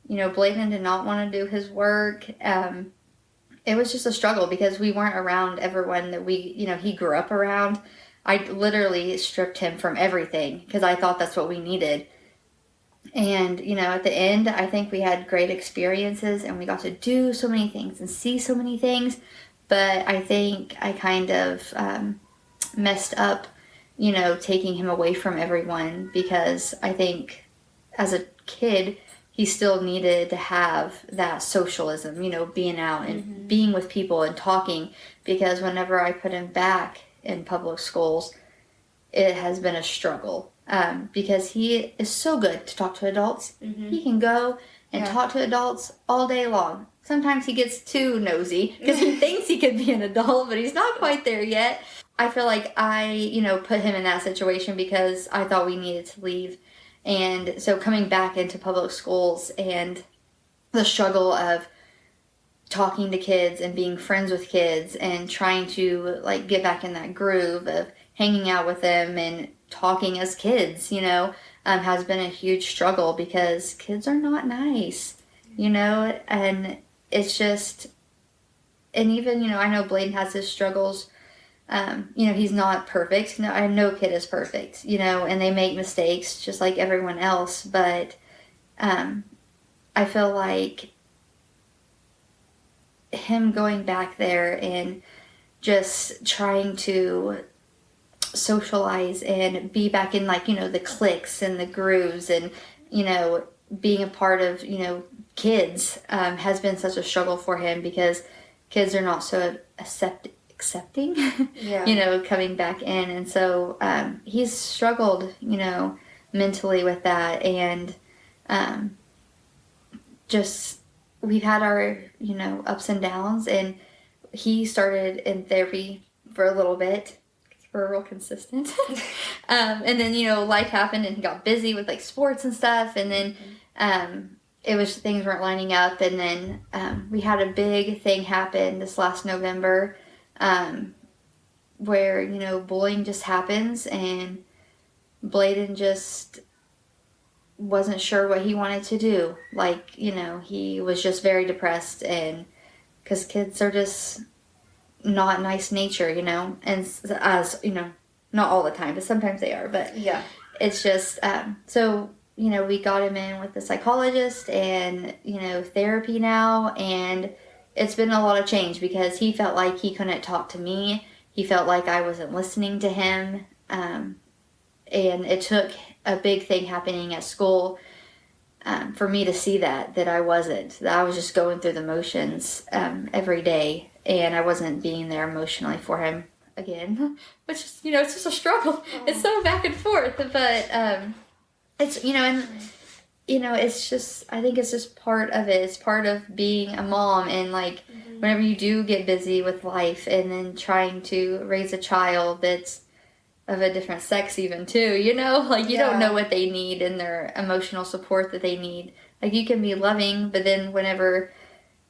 Bladen did not want to do his work. It was just a struggle because we weren't around everyone that he grew up around. I literally stripped him from everything because I thought that's what we needed. And, at the end, I think we had great experiences and we got to do so many things and see so many things. But I think I kind of messed up, taking him away from everyone, because I think as a kid, he still needed to have that socialism, being out and being with people and talking, because whenever I put him back in public schools, it has been a struggle, because he is so good to talk to adults. Mm-hmm. He can go and talk to adults all day long. Sometimes he gets too nosy because he thinks he could be an adult, but he's not quite there yet. I feel like I, put him in that situation because I thought we needed to leave. And so coming back into public schools and the struggle of talking to kids and being friends with kids and trying to like get back in that groove of hanging out with them and talking as kids, has been a huge struggle because kids are not nice, and it's just, and even, I know Bladen has his struggles. He's not perfect. No kid is perfect, and they make mistakes just like everyone else. But I feel like him going back there and just trying to socialize and be back in the cliques and the grooves and being a part of kids has been such a struggle for him because kids are not so accepting Yeah. coming back in, and so he's struggled mentally with that, and just we've had our ups and downs, and he started in therapy for a little bit. We're real consistent. And then life happened and he got busy with like sports and stuff, and then it was things weren't lining up, and then we had a big thing happen this last November where bullying just happens, and Bladen just wasn't sure what he wanted to do. Like, he was just very depressed, and because kids are just not nice nature, and as, not all the time, but sometimes they are. But Yeah. it's just, so, we got him in with the psychologist and, therapy now, and it's been a lot of change because he felt like he couldn't talk to me. He felt like I wasn't listening to him. And it took a big thing happening at school for me to see that I wasn't. That I was just going through the motions every day, and I wasn't being there emotionally for him again. Which is, it's just a struggle. Oh. It's so back and forth. But it's, and, it's just, I think it's just part of it. It's part of being a mom, and whenever you do get busy with life and then trying to raise a child that's of a different sex even too, you don't know what they need and their emotional support that they need. Like, you can be loving, but then whenever,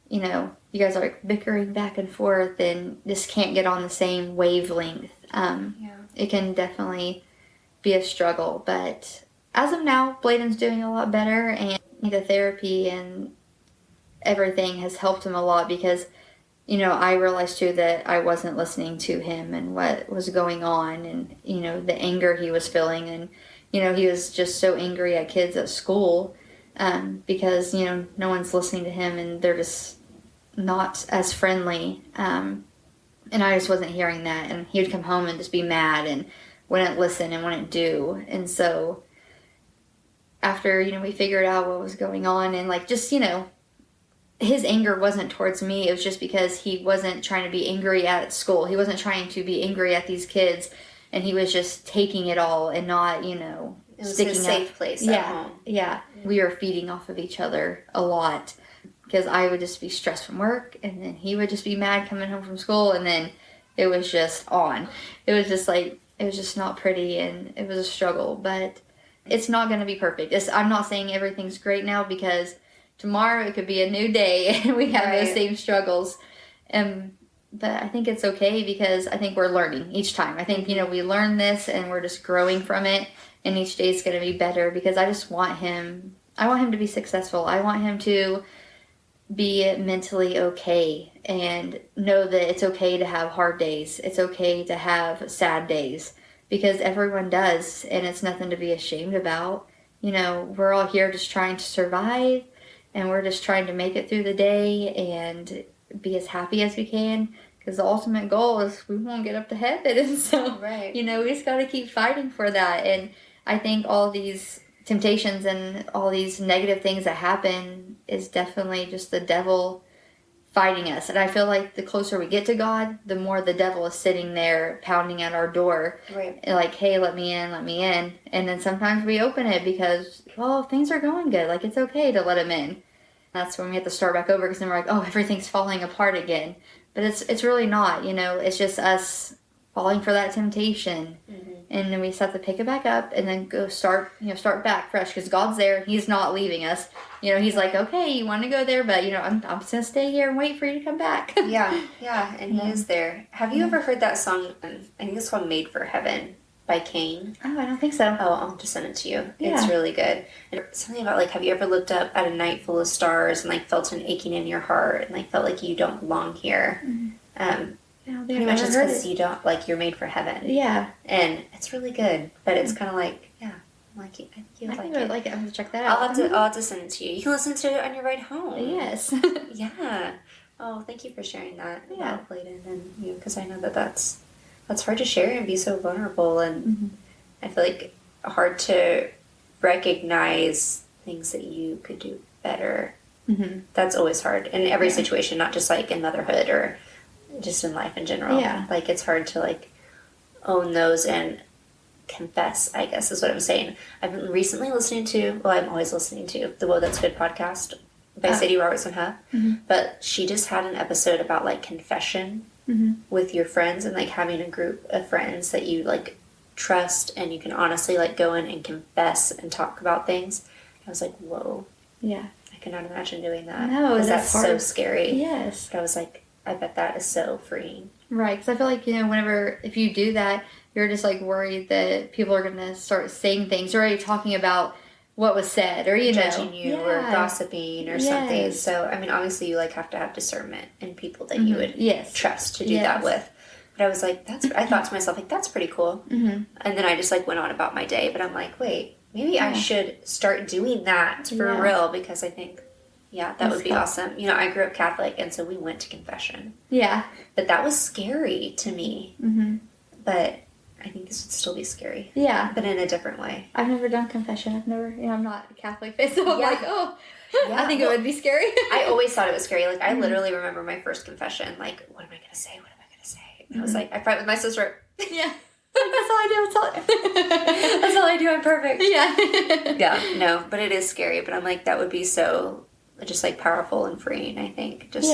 you guys are bickering back and forth and just can't get on the same wavelength, it can definitely be a struggle. But as of now, Bladen's doing a lot better, and the therapy and everything has helped him a lot because I realized too that I wasn't listening to him and what was going on, and the anger he was feeling, and he was just so angry at kids at school because no one's listening to him, and they're just not as friendly, and I just wasn't hearing that, and he would come home and just be mad and wouldn't listen and wouldn't do. And so after we figured out what was going on, and his anger wasn't towards me. It was just because he wasn't trying to be angry at school. He wasn't trying to be angry at these kids, and he was just taking it all and not, it was sticking his safe place at home. Yeah. We were feeding off of each other a lot because I would just be stressed from work, and then he would just be mad coming home from school, and then it was just on. It was just it was just not pretty, and it was a struggle, but it's not going to be perfect. I'm not saying everything's great now because tomorrow it could be a new day and we have those same struggles. But I think it's okay because I think we're learning each time. I think, we learn this and we're just growing from it, and each day is going to be better because I just want him, to be successful. I want him to be mentally okay and know that it's okay to have hard days. It's okay to have sad days because everyone does, and it's nothing to be ashamed about. We're all here just trying to survive, and we're just trying to make it through the day and be as happy as we can, because the ultimate goal is we won't get up to heaven. And so, we just got to keep fighting for that. And I think all these temptations and all these negative things that happen is definitely just the devil fighting us. And I feel like the closer we get to God, the more the devil is sitting there pounding at our door. Like, hey, let me in, let me in. And then sometimes we open it because, well, things are going good. Like, it's okay to let him in. That's when we have to start back over because then we're like, oh, everything's falling apart again. But it's really not, it's just us falling for that temptation. And then we just have to pick it back up and then go start back fresh, because God's there. He's not leaving us. He's like, okay, you want to go there, but I'm just going to stay here and wait for you to come back. Yeah, and He is there. Have you ever heard that song? I think it's called Made for Heaven by Kane. Oh, I don't think so. Oh, I'll just send it to you. Yeah. It's really good. And something about, like, have you ever looked up at a night full of stars and, like, felt an aching in your heart and, like, felt like you don't belong here? Pretty much it's because you don't, like, you're made for heaven. Yeah. And it's really good, but it's kind of like, yeah, I think you would like it. I'm going to check that out. I'll have to send it to you. You can listen to it on your ride home. Yes. Yeah. Oh, thank you for sharing that about Bladen, and because I know that's hard to share and be so vulnerable, and I feel like hard to recognize things that you could do better. That's always hard in every situation, not just like in motherhood or just in life in general. Yeah. Like, it's hard to, like, own those and confess, I guess is what I'm saying. I've been recently listening to, I'm always listening to the Whoa, That's Good podcast by Sadie Robertson Huff. But she just had an episode about, like, confession with your friends, and, like, having a group of friends that you, like, trust and you can honestly, like, go in and confess and talk about things. I was like, whoa. Yeah. I cannot imagine doing that. No, that's hard. so scary. Yes. But I was like, I bet that is so freeing. Right, because I feel like, if you do that, you're just, like, worried that people are going to start saying things, or already talking about what was said, or, judging you, or gossiping, or something. So, I mean, obviously, you, like, have to have discernment in people that you would trust to do that with. But I was like, I thought to myself, like, that's pretty cool. And then I just, like, went on about my day. But I'm like, wait, maybe I should start doing that for real, because I think, that would be awesome. I grew up Catholic, and so we went to confession. Yeah. But that was scary to me. But I think this would still be scary. Yeah. But in a different way. I've never done confession. I'm not a Catholic faith, so I'm like, I think it would be scary. I always thought it was scary. Like, I literally remember my first confession. Like, what am I going to say? What am I going to say? And I was like, I fight with my sister. Yeah. That's all I do. That's all I do. I'm perfect. Yeah. No, but it is scary. But I'm like, that would be so just, like, powerful and freeing, I think. Just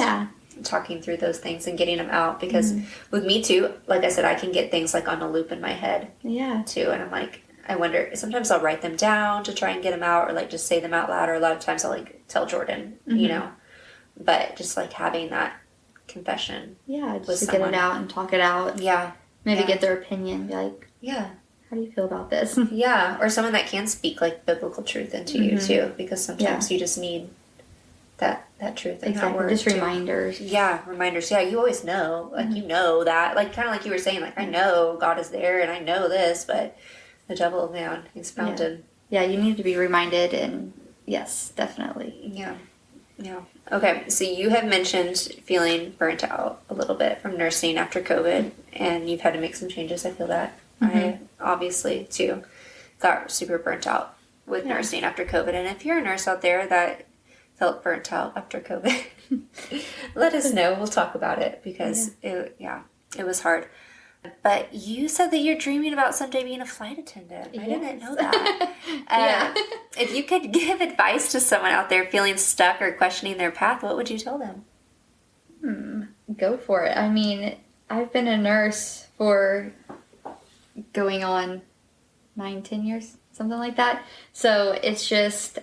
talking through those things and getting them out. Because with me, too, like I said, I can get things, like, on a loop in my head. Yeah. Too. And I'm like, I wonder, sometimes I'll write them down to try and get them out, or, like, just say them out loud. Or a lot of times I'll, like, tell Jordan, But just, like, having that confession. Yeah, just to get it out and talk it out. Yeah. Maybe get their opinion. Be like, how do you feel about this? Yeah. Or someone that can speak, like, biblical truth into you, too. Because sometimes you just need that truth in that word. Just reminders. Yeah, reminders. Yeah, you always know. Like, you know that. Like, kind of like you were saying, like, I know God is there and I know this, but the devil, man, he's founded. Yeah, you need to be reminded, and yes, definitely. Yeah. Okay, so you have mentioned feeling burnt out a little bit from nursing after COVID, and you've had to make some changes. I feel that. I obviously, too, got super burnt out with nursing after COVID. And if you're a nurse out there that felt burnt out after COVID, let us know. We'll talk about it, because it was hard. But you said that you're dreaming about someday being a flight attendant. I didn't know that. If you could give advice to someone out there feeling stuck or questioning their path, what would you tell them? Go for it. I mean, I've been a nurse for going on 9-10 years, something like that. So it's just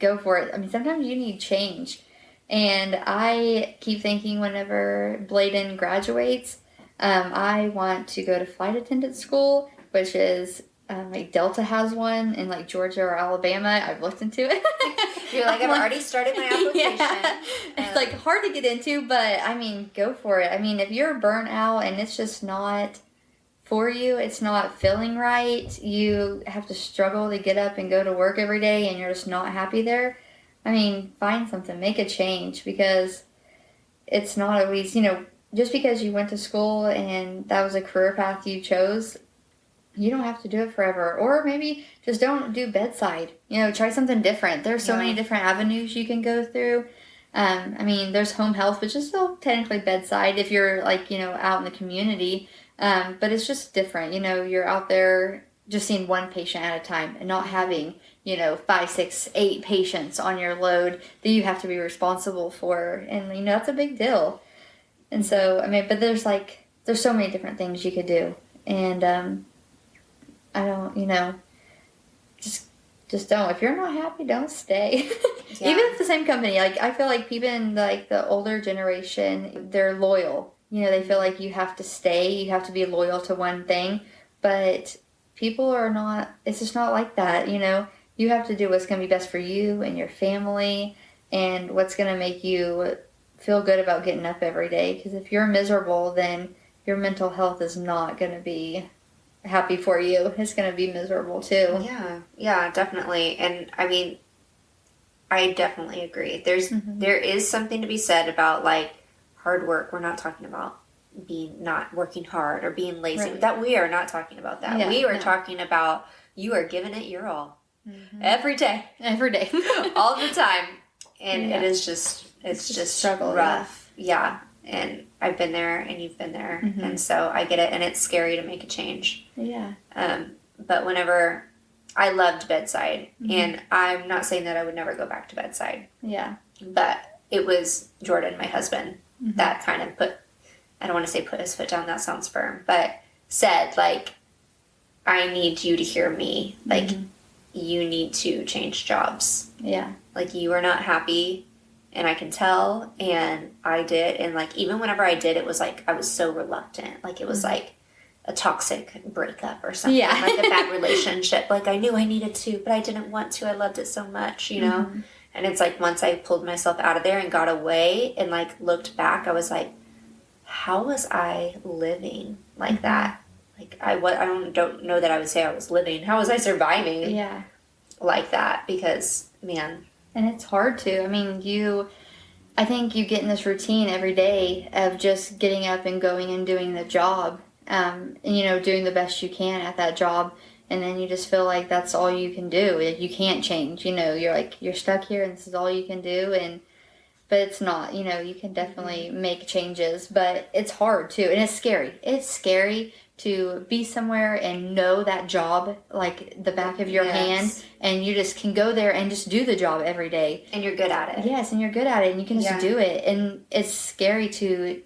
go for it. I mean, sometimes you need change. And I keep thinking, whenever Bladen graduates, I want to go to flight attendant school, which is like Delta has one in, like, Georgia or Alabama. I've looked into it. You're like, I've already started my application. Yeah. It's, like, hard to get into, but I mean, go for it. I mean, if you're burnt out and it's just not for you, it's not feeling right, you have to struggle to get up and go to work every day, and you're just not happy there, I mean, find something, make a change, because it's not always, just because you went to school and that was a career path you chose, you don't have to do it forever. Or maybe just don't do bedside. Try something different. There's so many different avenues you can go through. I mean, there's home health, which is still technically bedside if you're, like, out in the community. But it's just different. You're out there just seeing one patient at a time and not having, 5, 6, 8 patients on your load that you have to be responsible for. And, that's a big deal. And so, I mean, but there's, like, there's so many different things you could do. And I don't, just don't. If you're not happy, don't stay. Yeah. Even if the same company, like I feel like people in like the older generation, they're loyal. They feel like you have to stay, you have to be loyal to one thing. But people are not, it's just not like that. You have to do what's going to be best for you and your family and what's going to make you feel good about getting up every day. Because if you're miserable, then your mental health is not going to be happy for you. It's going to be miserable too. Yeah, definitely. And I mean, I definitely agree. There is something to be said about like hard work. We're not talking about not working hard or being lazy. Right. That we are not talking about that. Yeah, we are talking about you are giving it your all every day, all the time, and it's just struggle, rough. Yeah. And I've been there, and you've been there, and so I get it, and it's scary to make a change. Yeah. But whenever I loved bedside, and I'm not saying that I would never go back to bedside. Yeah. But it was Jordan, my husband, that kind of I don't want to say put his foot down, that sounds firm, but said, like, I need you to hear me. Like, you need to change jobs. Yeah. Like, you are not happy, and I can tell, and I did. And, like, even whenever I did, it was like I was so reluctant. Like, it was like a toxic breakup or something. Yeah. Like a bad relationship. Like, I knew I needed to, but I didn't want to. I loved it so much, And it's like once I pulled myself out of there and got away and, like, looked back, I was like, how was I living like that? Like, I don't know that I would say I was living. How was I surviving like that? Because, man. And it's hard to. I mean, I think you get in this routine every day of just getting up and going and doing the job, and, doing the best you can at that job. And then you just feel like that's all you can do. You can't change, you're like, you're stuck here and this is all you can do. But it's not, you can definitely make changes, but it's hard too. And it's scary. It's scary to be somewhere and know that job like the back of your hand, and you just can go there and just do the job every day. And you're good at it. Yes, and you're good at it, and you can just do it. And it's scary to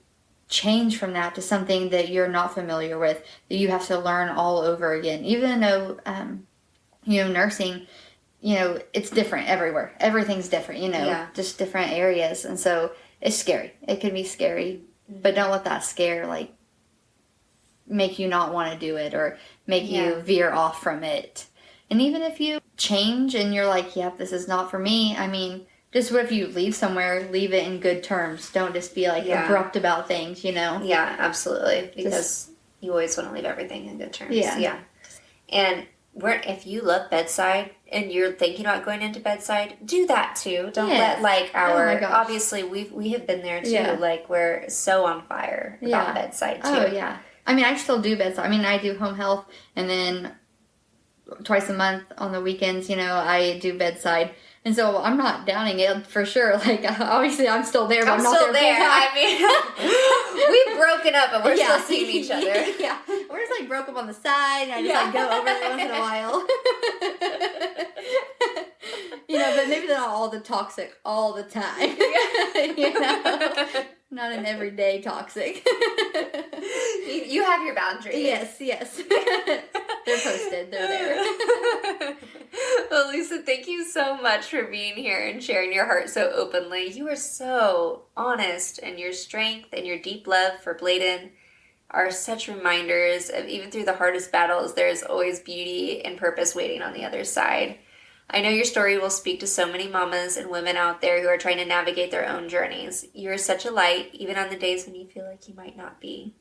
change from that to something that you're not familiar with, that you have to learn all over again. Even though, nursing, it's different everywhere. Everything's different, just different areas. And so it's scary. It can be scary, but don't let that scare, like, make you not want to do it or make you veer off from it. And even if you change and you're like, yep, this is not for me, I mean, just what if you leave somewhere, leave it in good terms. Don't just be like abrupt about things, Yeah, absolutely. Because you always want to leave everything in good terms. Yeah. And if you love bedside and you're thinking about going into bedside, do that too. Don't let like obviously we have been there too. Yeah. Like, we're so on fire about bedside too. Oh yeah. I mean, I still do bedside. I mean, I do home health, and then twice a month on the weekends, I do bedside. And so I'm not downing it for sure. Like, obviously I'm still there, but I'm not still there. I mean, we've broken up, but we're still seeing each other. Yeah, we're just like broke up on the side, and I just like go over there once in a while. But maybe not all the toxic all the time. Not an everyday toxic. You have your boundaries. Yes. They're posted. They're there. Well, Lisa, thank you so much for being here and sharing your heart so openly. You are so honest, and your strength and your deep love for Bladen are such reminders of, even through the hardest battles, there is always beauty and purpose waiting on the other side. I know your story will speak to so many mamas and women out there who are trying to navigate their own journeys. You are such a light, even on the days when you feel like you might not be.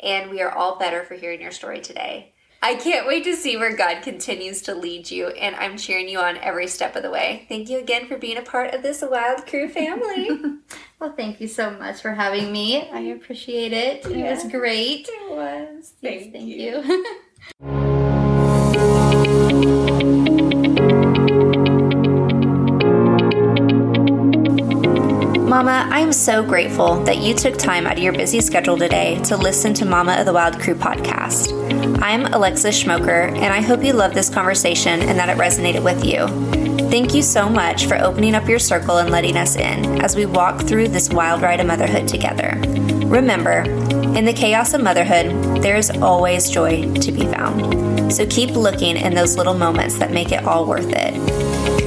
And we are all better for hearing your story today. I can't wait to see where God continues to lead you, and I'm cheering you on every step of the way. Thank you again for being a part of this Wild Crew family. Well, thank you so much for having me. I appreciate it. It was great. It was. Thank you. Mama, I'm so grateful that you took time out of your busy schedule today to listen to Mama of the Wild Crew podcast. I'm Alexis Schmoker, and I hope you loved this conversation and that it resonated with you. Thank you so much for opening up your circle and letting us in as we walk through this wild ride of motherhood together. Remember, In the chaos of motherhood, there is always joy to be found. So keep looking in those little moments that make it all worth it.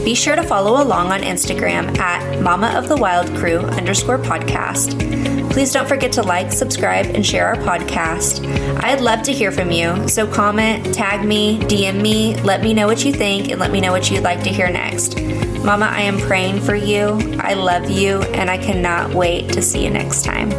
Be sure to follow along on Instagram at mamaofthewildcrew_podcast. Please don't forget to like, subscribe, and share our podcast. I'd love to hear from you, so comment, tag me, DM me, let me know what you think, and let me know what you'd like to hear next. Mama, I am praying for you, I love you, and I cannot wait to see you next time.